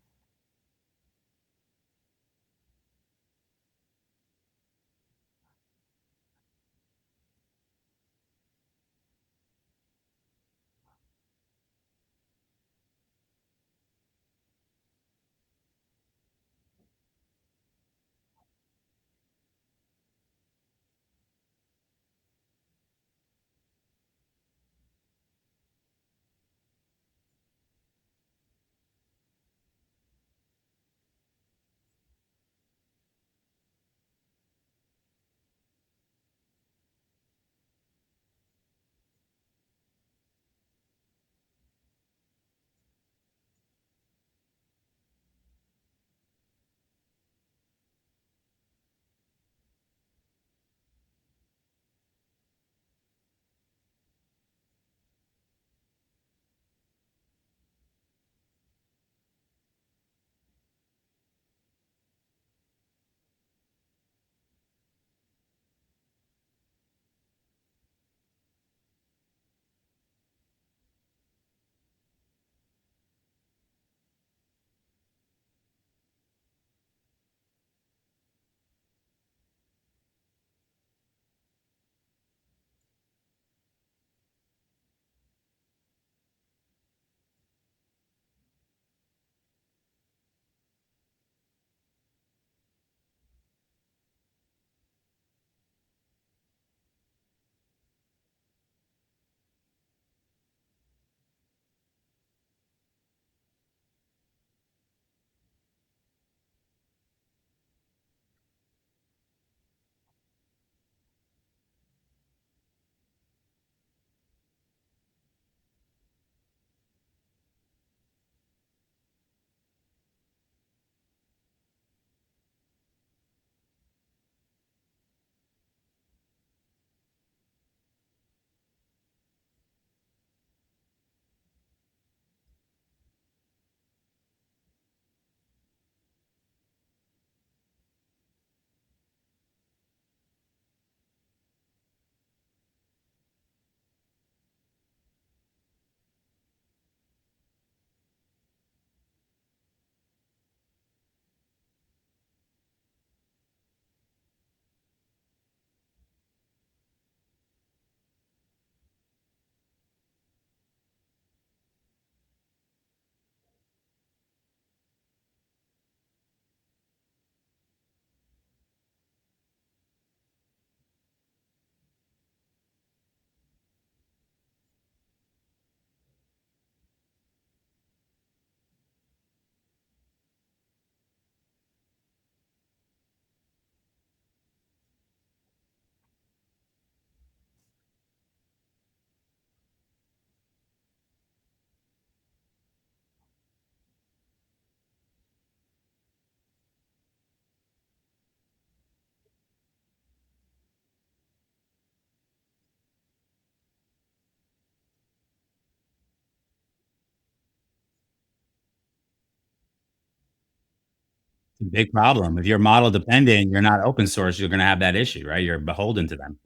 Big problem. If you're model dependent, you're not open source, you're gonna have that issue, right? You're beholden to them.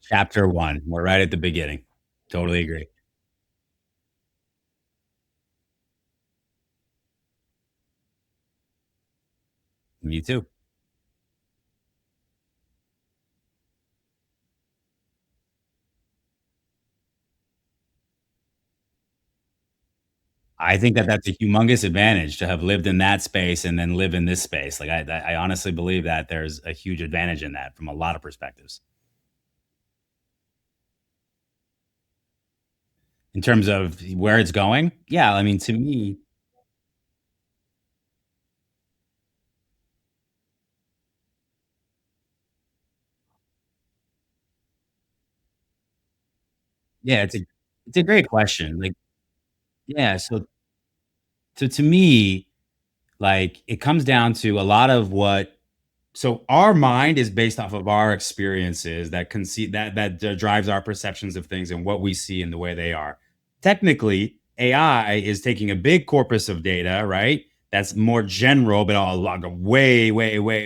Chapter 1. We're right at the beginning. Totally agree. Me too. I think that that's a humongous advantage to have lived in that space and then live in this space. Like, I honestly believe that there's a huge advantage in that from a lot of perspectives. In terms of where it's going? Yeah, I mean, to me, yeah, it's a great question. Like, yeah, so to me, like, it comes down to a lot of what so our mind is based off of our experiences that conceive that drives our perceptions of things and what we see and the way they are. Technically, AI is taking a big corpus of data, right? That's more general, but a lot of way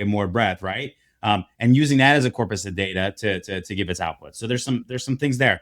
more breadth, right? And using that as a corpus of data to give its output. So there's some things there.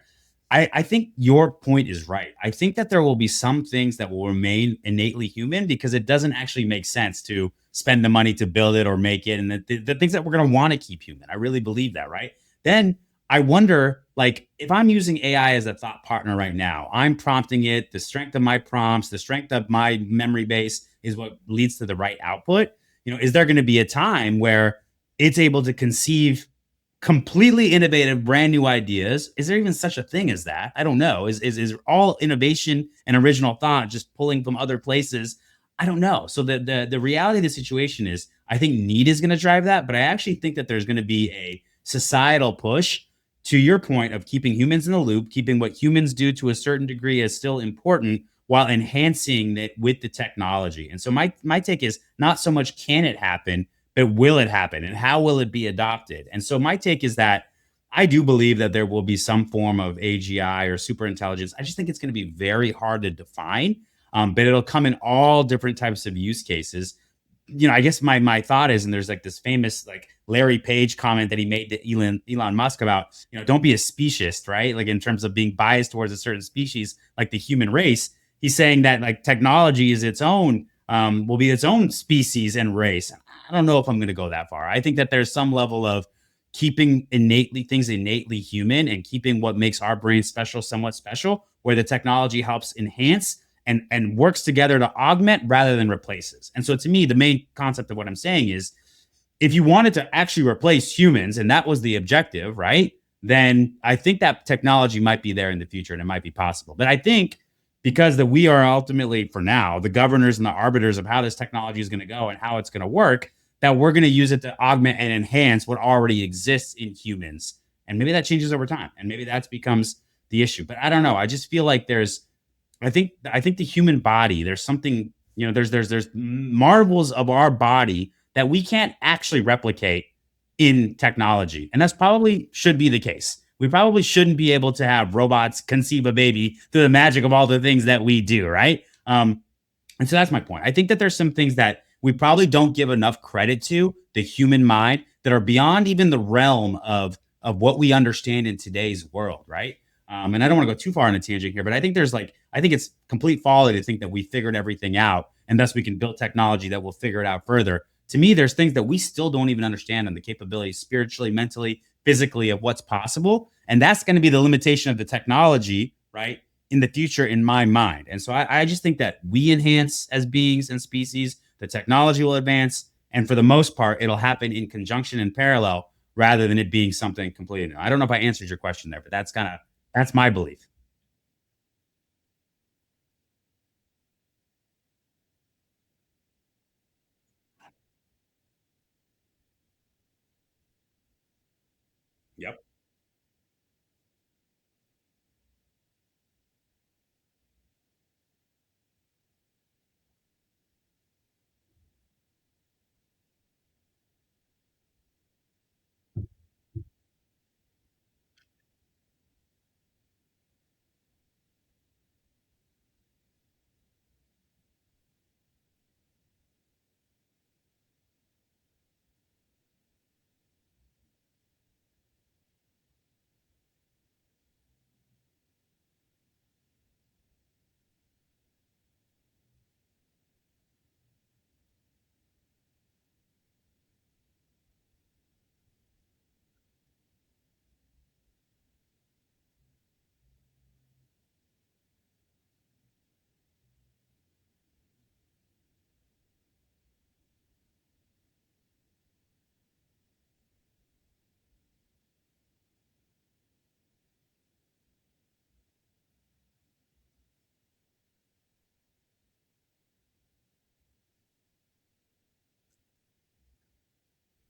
I think your point is right. I think that there will be some things that will remain innately human because it doesn't actually make sense to spend the money to build it or make it, and the things that we're going to want to keep human. I really believe that, right? Then I wonder, like, if I'm using AI as a thought partner right now, I'm prompting it. The strength of my prompts, the strength of my memory base is what leads to the right output. Is there going to be a time where it's able to conceive completely innovative, brand new ideas? Is there even such a thing as that? I don't know. Is all innovation and original thought just pulling from other places? I don't know. So the reality of the situation is, I think need is going to drive that, but I actually think that there's going to be a societal push to your point of keeping humans in the loop, keeping what humans do to a certain degree as still important while enhancing it with the technology. And so my take is not so much can it happen, but will it happen and how will it be adopted? And so my take is that I do believe that there will be some form of AGI or super intelligence. I just think it's going to be very hard to define, but it'll come in all different types of use cases. I guess my thought is, and there's like this famous like Larry Page comment that he made to Elon Musk about, don't be a speciesist, right? Like in terms of being biased towards a certain species, like the human race. He's saying that like technology is its own, will be its own species and race. I don't know if I'm going to go that far. I think that there's some level of keeping innately human and keeping what makes our brain special somewhat special, where the technology helps enhance and works together to augment rather than replaces. And so to me, the main concept of what I'm saying is, if you wanted to actually replace humans and that was the objective, right? Then I think that technology might be there in the future and it might be possible. But I think because that we are ultimately, for now, the governors and the arbiters of how this technology is going to go and how it's going to work, that we're going to use it to augment and enhance what already exists in humans. And maybe that changes over time and maybe that becomes the issue. But I don't know. I just feel like I think the human body, there's something, there's marvels of our body that we can't actually replicate in technology. And that's probably should be the case. We probably shouldn't be able to have robots conceive a baby through the magic of all the things that we do, right? And so that's my point. I think that there's some things that we probably don't give enough credit to the human mind that are beyond even the realm of what we understand in today's world, right? And I don't want to go too far on a tangent here, but I think it's complete folly to think that we figured everything out and thus we can build technology that will figure it out further. To me, there's things that we still don't even understand on the capabilities spiritually, mentally, physically of what's possible. And that's going to be the limitation of the technology, right? In the future, in my mind. And so I just think that we enhance as beings and species, the technology will advance. And for the most part, it'll happen in conjunction and parallel rather than it being something completely new. I don't know if I answered your question there, but that's my belief. Yep.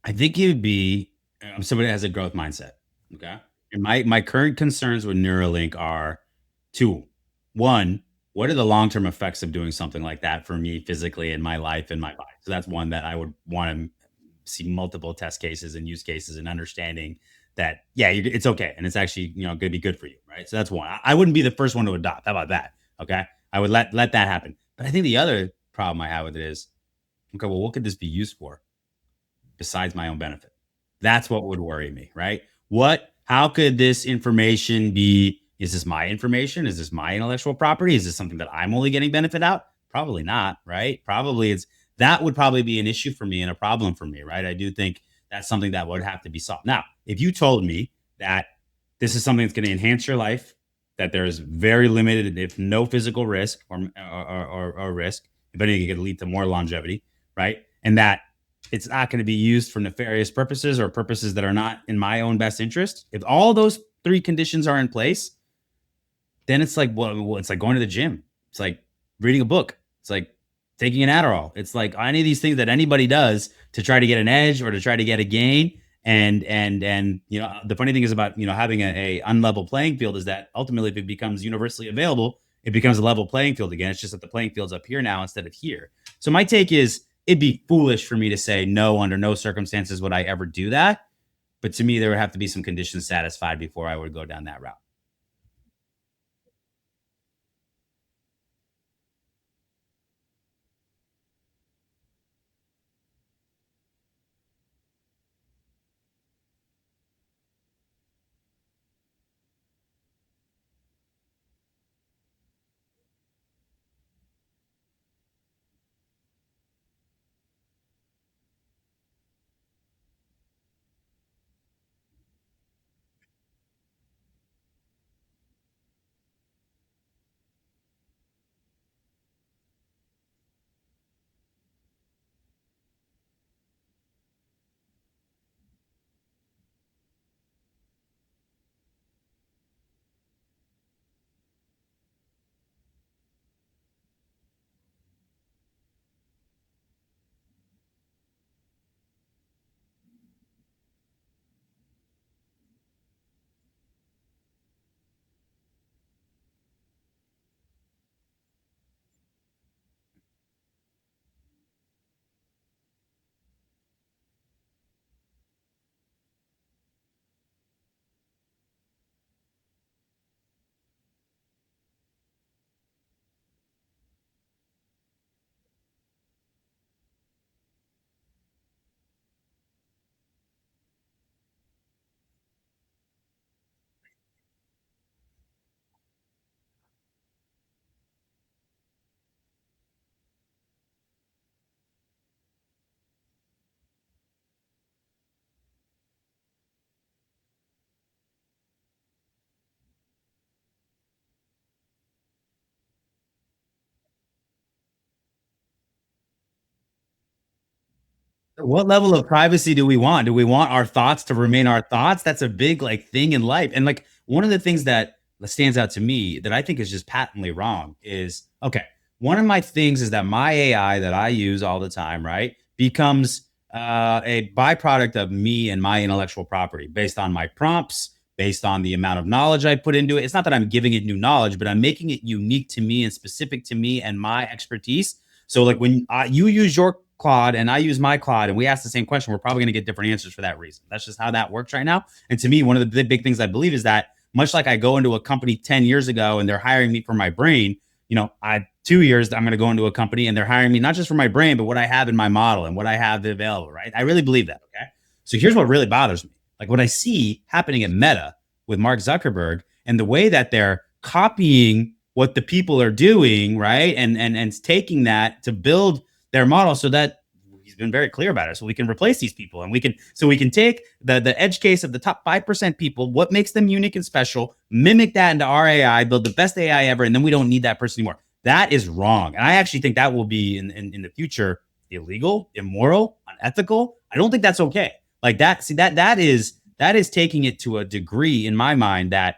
I think it would be somebody that has a growth mindset. Okay. And my current concerns with Neuralink are two. One, what are the long term effects of doing something like that for me physically in my life and my body? So that's one that I would want to see multiple test cases and use cases and understanding that yeah, it's okay and it's actually going to be good for you, right? So that's one. I wouldn't be the first one to adopt. How about that? Okay, I would let that happen. But I think the other problem I have with it is okay. Well, what could this be used for? Besides my own benefit. That's what would worry me, right? How could this information be? Is this my information? Is this my intellectual property? Is this something that I'm only getting benefit out? Probably not, right? Probably it's that would probably be an issue for me and a problem for me, right? I do think that's something that would have to be solved. Now, if you told me that this is something that's going to enhance your life, that there is very limited, if no physical risk or risk, if anything, it could lead to more longevity, right? And that it's not going to be used for nefarious purposes or purposes that are not in my own best interest. If all those three conditions are in place, then it's like it's like going to the gym. It's like reading a book. It's like taking an Adderall. It's like any of these things that anybody does to try to get an edge or to try to get a gain. And the funny thing is about having a unlevel playing field is that ultimately if it becomes universally available, it becomes a level playing field again. It's just that the playing field's up here now instead of here. So my take is it'd be foolish for me to say no, under no circumstances would I ever do that. But to me, there would have to be some conditions satisfied before I would go down that route. What level of privacy do we want? Do we want our thoughts to remain our thoughts? That's a big like thing in life. And like one of the things that stands out to me that I think is just patently wrong is okay. One of my things is that my AI that I use all the time, right, becomes a byproduct of me and my intellectual property based on my prompts, based on the amount of knowledge I put into it. It's not that I'm giving it new knowledge, but I'm making it unique to me and specific to me and my expertise. So like when you use your Claude and I use my Claude and we ask the same question, we're probably going to get different answers for that reason. That's just how that works right now. And to me, one of the big things I believe is that much like I go into a company 10 years ago and they're hiring me for my brain, 2 years, I'm going to go into a company and they're hiring me not just for my brain, but what I have in my model and what I have available, right? I really believe that, okay? So here's what really bothers me. Like what I see happening at Meta with Mark Zuckerberg and the way that they're copying what the people are doing, right? And taking that to build their model so that he's been very clear about it. So we can replace these people and we can take the edge case of the top 5% people, what makes them unique and special, mimic that into our AI, build the best AI ever, and then we don't need that person anymore. That is wrong. And I actually think that will be in the future illegal, immoral, unethical. I don't think that's okay. Like that, see that is taking it to a degree in my mind that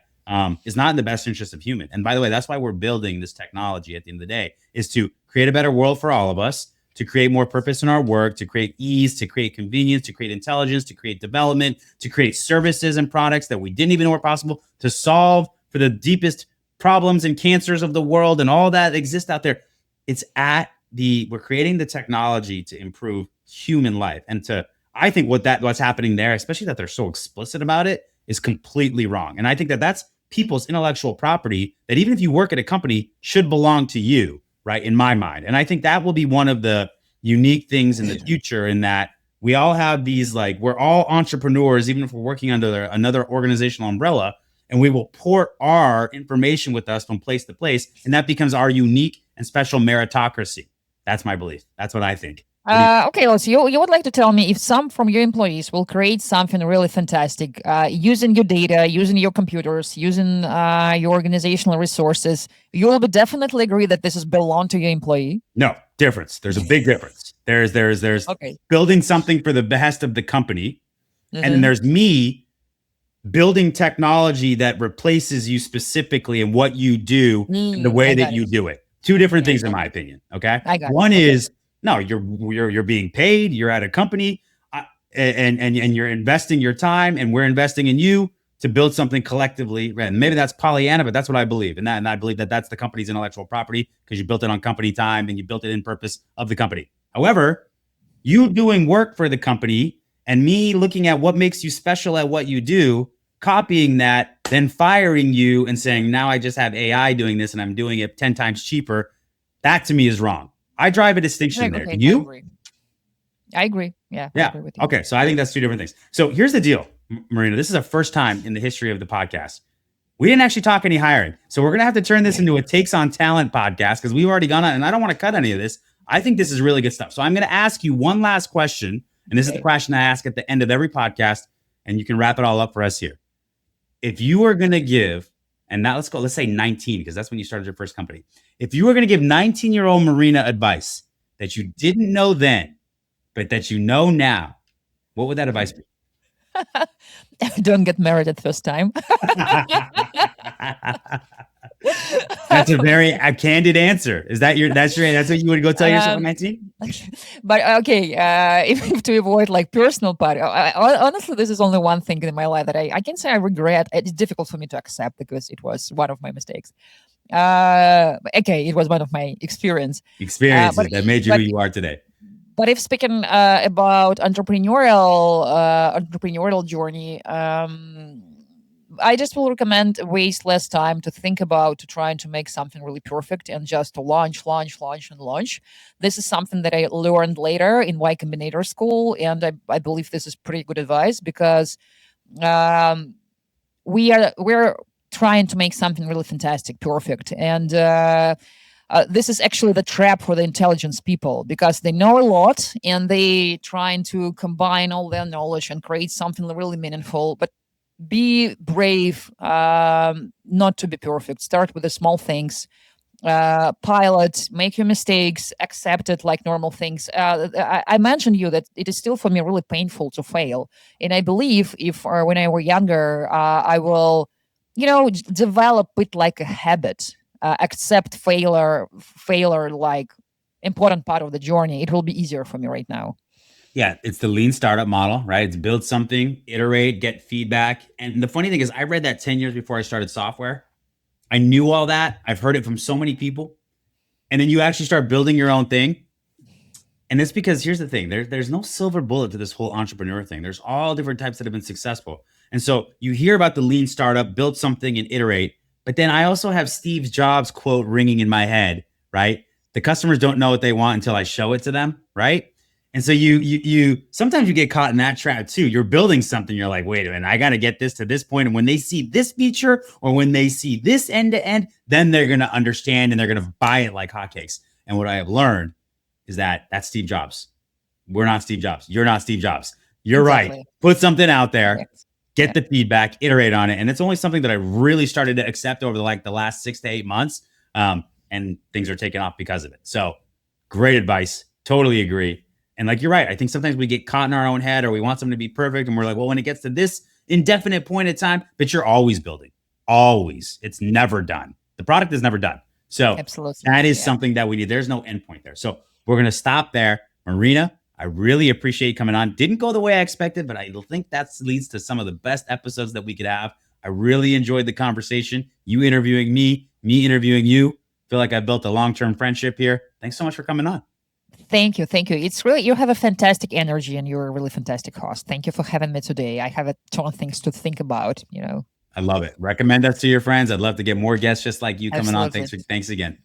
is not in the best interest of human. And by the way, that's why we're building this technology at the end of the day, is to create a better world for all of us, to create more purpose in our work, to create ease, to create convenience, to create intelligence, to create development, to create services and products that we didn't even know were possible, to solve for the deepest problems and cancers of the world and all that exists out there. We're creating the technology to improve human life. And I think what's happening there, especially that they're so explicit about it, is completely wrong. And I think that that's people's intellectual property that even if you work at a company should belong to you, right? In my mind. And I think that will be one of the unique things in the future in that we all have these, like, we're all entrepreneurs, even if we're working under another organizational umbrella, and we will port our information with us from place to place. And that becomes our unique and special meritocracy. That's my belief. That's what I think. Okay, so you would like to tell me if some from your employees will create something really fantastic using your data, using your computers, using your organizational resources, you will definitely agree that this is belong to your employee? No, difference. There's a big difference. There's Okay. building something for the behest of the company, and then there's me building technology that replaces you specifically in what you do and the way that you do it. Two different things, in my opinion. Okay. One is, no, you're being paid. You're at a company, and you're investing your time, and we're investing in you to build something collectively. And maybe that's Pollyanna, but that's what I believe. And I believe that that's the company's intellectual property because you built it on company time and you built it in purpose of the company. However, you doing work for the company and me looking at what makes you special at what you do, copying that, then firing you and saying, now I just have AI doing this and I'm doing it 10 times cheaper. That to me is wrong. I drive a distinction there. Do you? I agree. Yeah. Yeah. I agree with you. Okay. So I think that's two different things. So here's the deal, Marina. This is the first time in the history of the podcast. We didn't actually talk any hiring. So we're going to have to turn this into a Takes on Talent podcast because we've already gone on and I don't want to cut any of this. I think this is really good stuff. So I'm going to ask you one last question. And this is the question I ask at the end of every podcast. And you can wrap it all up for us here. If you were going to give, and now let's say 19, because that's when you started your first company. If you were going to give 19-year-old Marina advice that you didn't know then, but that you know now, what would that advice be? Don't get married at first time. That's a very candid answer. That's what you would go tell yourself at 19? But okay, if to avoid like personal part, honestly, this is only one thing in my life that I can say I regret. It's difficult for me to accept because it was one of my mistakes. Okay, it was one of my experiences that made you who you are today. But if speaking about entrepreneurial journey, I just will recommend waste less time to think about to trying to make something really perfect and just to launch. This is something that I learned later in Y Combinator school, and I believe this is pretty good advice because we're trying to make something really fantastic, perfect, and this is actually the trap for the intelligence people because they know a lot and they trying to combine all their knowledge and create something really meaningful, but be brave not to be perfect. Start with the small things pilot, make your mistakes, accept it like normal things. I mentioned you that it is still for me really painful to fail, and I believe if when I were younger, I will, develop it like a habit, accept failure like important part of the journey. It will be easier for me right now. Yeah, it's the lean startup model, right? It's build something, iterate, get feedback. And the funny thing is, I read that 10 years before I started software. I knew all that. I've heard it from so many people. And then you actually start building your own thing. And it's because here's the thing, there's no silver bullet to this whole entrepreneur thing. There's all different types that have been successful. And so you hear about the lean startup, build something and iterate. But then I also have Steve Jobs quote ringing in my head, right? The customers don't know what they want until I show it to them, right? And so you sometimes you get caught in that trap too. You're building something, you're like, wait a minute, I got to get this to this point. And when they see this feature or when they see this end to end, then they're going to understand and they're going to buy it like hotcakes. And what I have learned is that that's Steve Jobs. We're not Steve Jobs. You're not Steve Jobs. You're exactly right. Put something out there, get the feedback, iterate on it. And it's only something that I really started to accept over the last 6 to 8 months. And things are taking off because of it. So great advice. Totally agree. And like, you're right. I think sometimes we get caught in our own head or we want something to be perfect. And we're like, well, when it gets to this indefinite point in time, but you're always building, always. It's never done. The product is never done. So absolutely, that is something that we need. There's no endpoint there. So we're going to stop there. Marina, I really appreciate you coming on. Didn't go the way I expected, but I think that leads to some of the best episodes that we could have. I really enjoyed the conversation. You interviewing me interviewing you. Feel like I built a long-term friendship here. Thanks so much for coming on. Thank you. It's really, you have a fantastic energy and you're a really fantastic host. Thank you for having me today. I have a ton of things to think about, I love it. Recommend us to your friends. I'd love to get more guests just like you coming on. Thanks again.